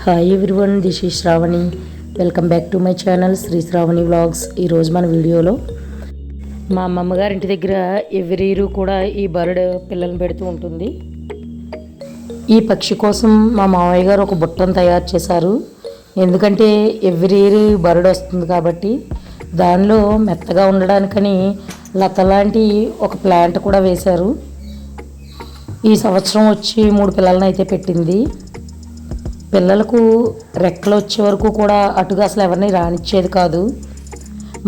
Hi everyone, this is Sravani. Welcome back to my channel Sri Sravani vlogs. ఈరోజు మన వీడియోలో మా అమ్మమ్మ గారి ఇంటి దగ్గర ఎవ్రీ ఇయర్ కూడా ఈ బర్డ్ పిల్లల్ని పెడుతూ ఉంటుంది. ఈ పక్షి కోసం మా మామయ్య గారు ఒక బుట్టను తయారు చేశారు. ఎందుకంటే ఎవ్రీ ఇయర్ బర్డ్ వస్తుంది కాబట్టి దానిలో మెత్తగా ఉండడానికని లత లాంటి ఒక ప్లాంట్ కూడా వేశారు. ఈ సంవత్సరం వచ్చి 3 పిల్లలను అయితే పెట్టింది. పిల్లలకు రెక్కలు వచ్చే వరకు కూడా అటుగా అసలు ఎవరిని రానిచ్చేది కాదు.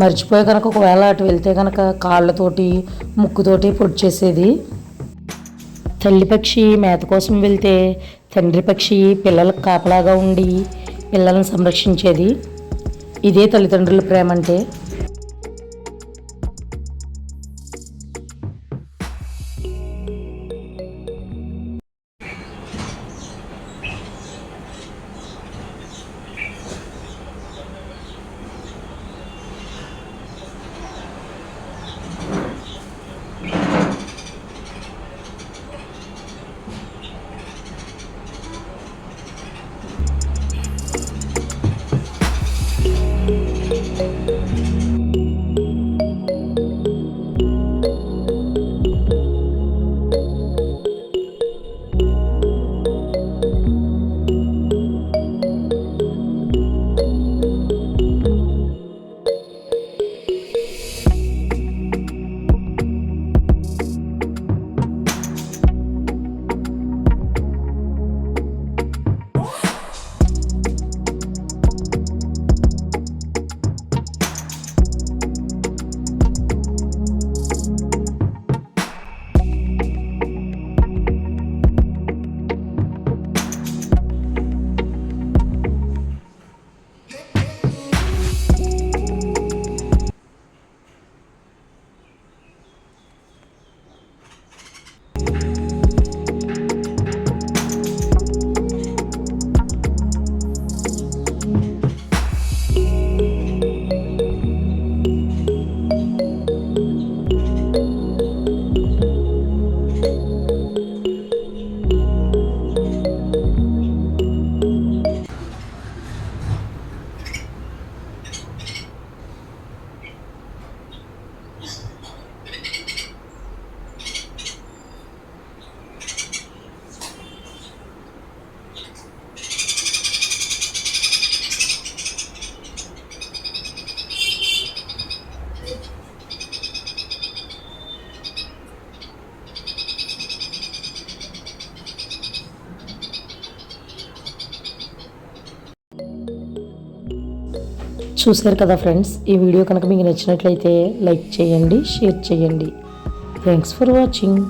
మర్చిపోయి కనుక ఒకవేళ అటు వెళ్తే కనుక కాళ్ళతోటి ముక్కుతోటి పొడి చేసేది. తల్లి పక్షి మేత కోసం వెళ్తే తండ్రి పక్షి పిల్లలకు కాపలాగా ఉండి పిల్లలను సంరక్షించేది. ఇదే తల్లిదండ్రుల ప్రేమ అంటే. చూశారు కదా ఫ్రెండ్స్, ఈ వీడియో కనుక మీకు నచ్చినట్లయితే లైక్ చేయండి, షేర్ చేయండి. Thanks for watching.